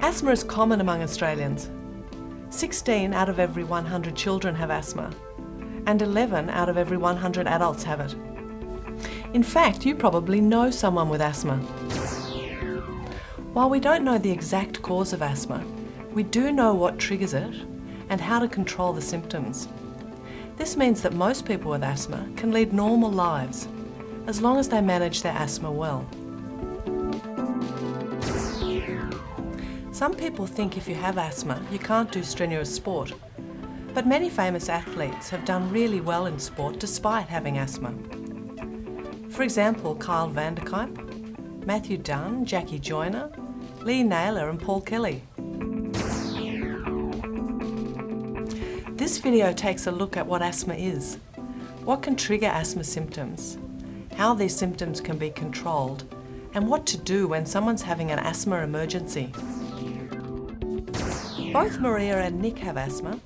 Asthma is common among Australians. 16 out of every 100 children have asthma, and 11 out of every 100 adults have it. In fact, you probably know someone with asthma. While we don't know the exact cause of asthma, we do know what triggers it and how to control the symptoms. This means that most people with asthma can lead normal lives, as long as they manage their asthma well. Some people think if you have asthma, you can't do strenuous sport, but many famous athletes have done really well in sport despite having asthma. For example, Kyle Vanderkuyp, Matthew Dunn, Jackie Joyner, Lee Naylor and Paul Kelly. This video takes a look at what asthma is, what can trigger asthma symptoms, how these symptoms can be controlled, and what to do when someone's having an asthma emergency. Both Maria and Nick have asthma,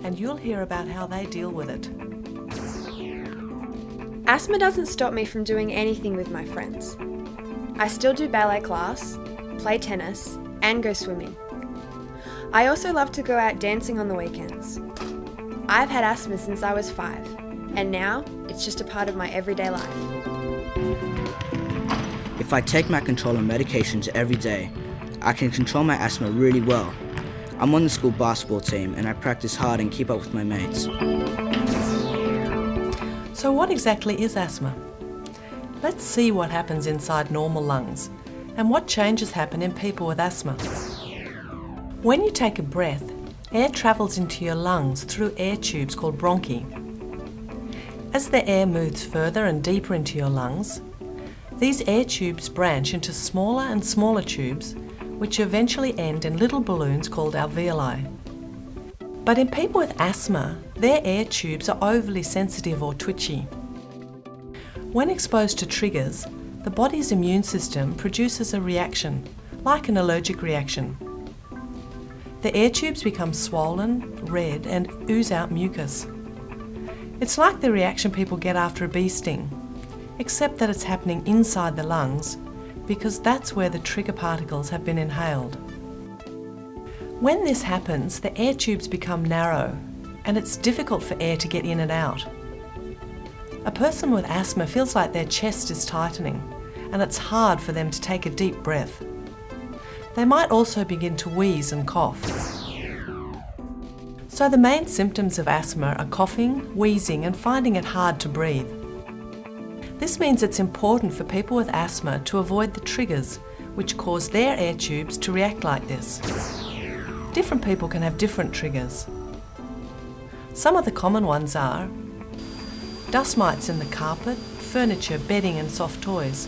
and you'll hear about how they deal with it. Asthma doesn't stop me from doing anything with my friends. I still do ballet class, play tennis, and go swimming. I also love to go out dancing on the weekends. I've had asthma since I was 5, and now it's just a part of my everyday life. If I take my controller medications every day, I can control my asthma really well. I'm on the school basketball team and I practice hard and keep up with my mates. So what exactly is asthma? Let's see what happens inside normal lungs and what changes happen in people with asthma. When you take a breath, air travels into your lungs through air tubes called bronchi. As the air moves further and deeper into your lungs, these air tubes branch into smaller and smaller tubes, which eventually end in little balloons called alveoli. But in people with asthma, their air tubes are overly sensitive or twitchy. When exposed to triggers, the body's immune system produces a reaction, like an allergic reaction. The air tubes become swollen, red, and ooze out mucus. It's like the reaction people get after a bee sting, except that it's happening inside the lungs, because that's where the trigger particles have been inhaled. When this happens, the air tubes become narrow, and it's difficult for air to get in and out. A person with asthma feels like their chest is tightening, and it's hard for them to take a deep breath. They might also begin to wheeze and cough. So the main symptoms of asthma are coughing, wheezing, and finding it hard to breathe. This means it's important for people with asthma to avoid the triggers which cause their air tubes to react like this. Different people can have different triggers. Some of the common ones are dust mites in the carpet, furniture, bedding and soft toys,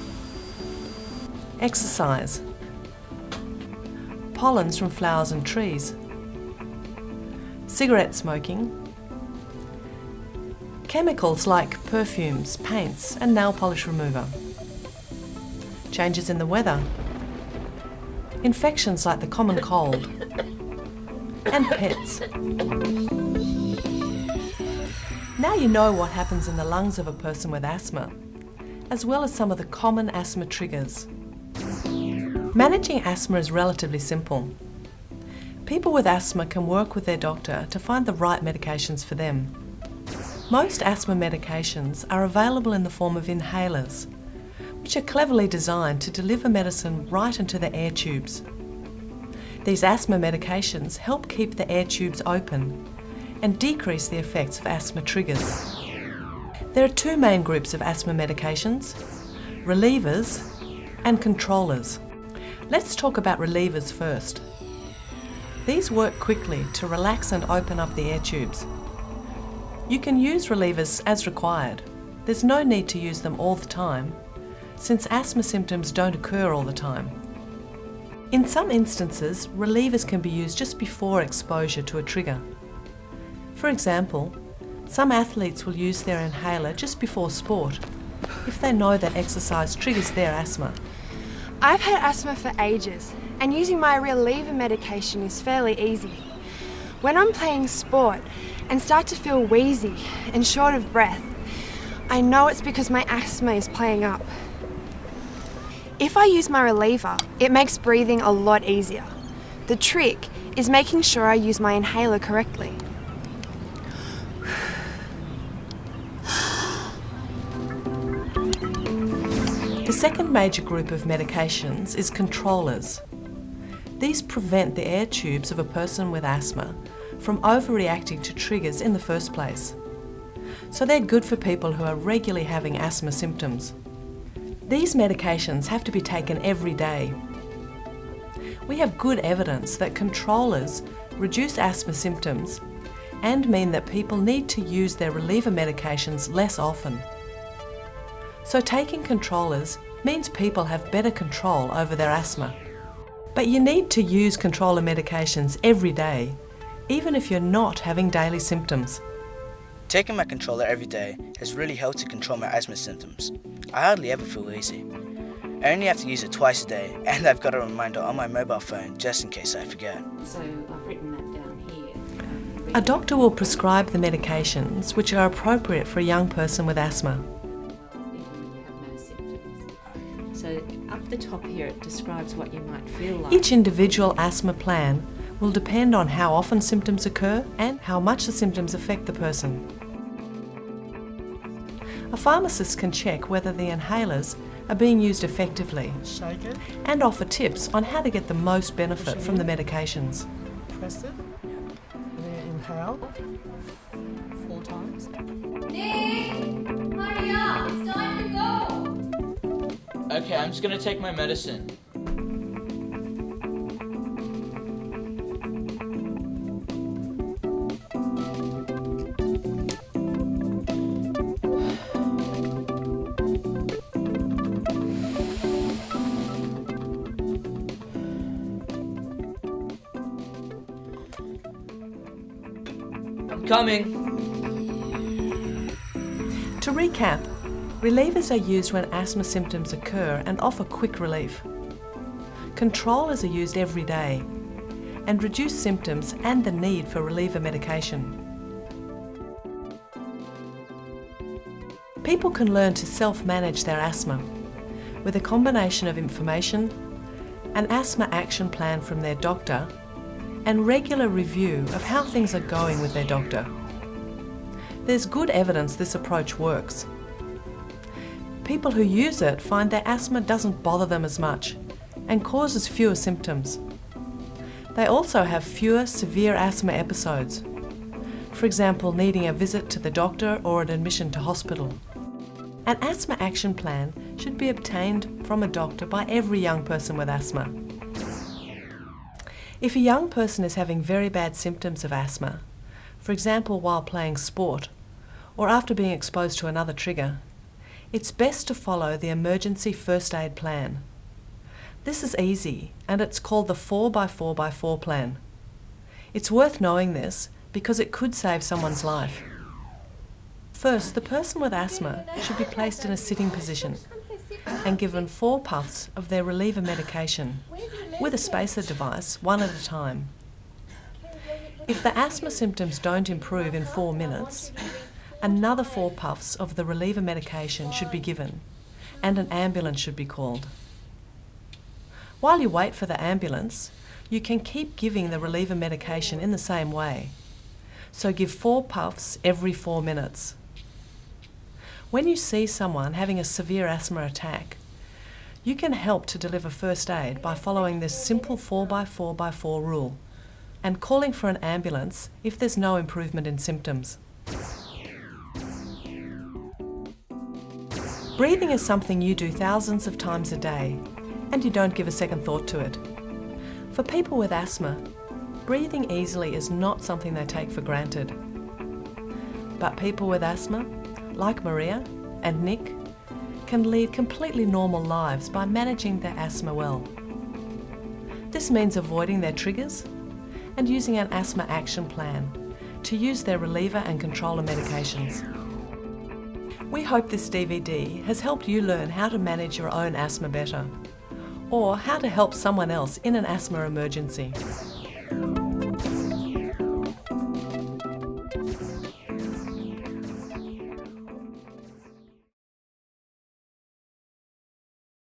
exercise, pollens from flowers and trees, cigarette smoking, chemicals like perfumes, paints and nail polish remover, changes in the weather, infections like the common cold, and pets. Now you know what happens in the lungs of a person with asthma, as well as some of the common asthma triggers. Managing asthma is relatively simple. People with asthma can work with their doctor to find the right medications for them. Most asthma medications are available in the form of inhalers, which are cleverly designed to deliver medicine right into the air tubes. These asthma medications help keep the air tubes open and decrease the effects of asthma triggers. There are two main groups of asthma medications: relievers and controllers. Let's talk about relievers first. These work quickly to relax and open up the air tubes. You can use relievers as required. There's no need to use them all the time, since asthma symptoms don't occur all the time. In some instances, relievers can be used just before exposure to a trigger. For example, some athletes will use their inhaler just before sport, if they know that exercise triggers their asthma. I've had asthma for ages, and using my reliever medication is fairly easy. When I'm playing sport and start to feel wheezy and short of breath, I know it's because my asthma is playing up. If I use my reliever, it makes breathing a lot easier. The trick is making sure I use my inhaler correctly. The second major group of medications is controllers. These prevent the air tubes of a person with asthma from overreacting to triggers in the first place. So they're good for people who are regularly having asthma symptoms. These medications have to be taken every day. We have good evidence that controllers reduce asthma symptoms and mean that people need to use their reliever medications less often. So taking controllers means people have better control over their asthma. But you need to use controller medications every day, even if you're not having daily symptoms. Taking my controller every day has really helped to control my asthma symptoms. I hardly ever feel wheezy. I only have to use it twice a day, and I've got a reminder on my mobile phone just in case I forget. So I've written that down here. A doctor will prescribe the medications which are appropriate for a young person with asthma. Even when you have no symptoms. So up the top here it describes what you might feel like. Each individual asthma plan will depend on how often symptoms occur and how much the symptoms affect the person. A pharmacist can check whether the inhalers are being used effectively and offer tips on how to get the most benefit from the medications. Press it, and then inhale 4 times. Nick! Hurry up! It's time to go! Okay, I'm just gonna take my medicine. I'm coming. To recap, relievers are used when asthma symptoms occur and offer quick relief. Controllers are used every day and reduce symptoms and the need for reliever medication. People can learn to self-manage their asthma with a combination of information, an asthma action plan from their doctor, and regular review of how things are going with their doctor. There's good evidence this approach works. People who use it find their asthma doesn't bother them as much and causes fewer symptoms. They also have fewer severe asthma episodes, for example, needing a visit to the doctor or an admission to hospital. An asthma action plan should be obtained from a doctor by every young person with asthma. If a young person is having very bad symptoms of asthma, for example while playing sport or after being exposed to another trigger, it's best to follow the emergency first aid plan. This is easy and it's called the 4x4x4 plan. It's worth knowing this because it could save someone's life. First, the person with asthma should be placed in a sitting position and given 4 puffs of their reliever medication with a spacer device, 1 at a time. If the asthma symptoms don't improve in 4 minutes, another 4 puffs of the reliever medication should be given and an ambulance should be called. While you wait for the ambulance, you can keep giving the reliever medication in the same way. So give 4 puffs every 4 minutes. When you see someone having a severe asthma attack, you can help to deliver first aid by following this simple 4x4x4 rule and calling for an ambulance if there's no improvement in symptoms. Breathing is something you do thousands of times a day and you don't give a second thought to it. For people with asthma, breathing easily is not something they take for granted. But people with asthma, like Maria and Nick, can lead completely normal lives by managing their asthma well. This means avoiding their triggers and using an asthma action plan to use their reliever and controller medications. We hope this DVD has helped you learn how to manage your own asthma better, or how to help someone else in an asthma emergency.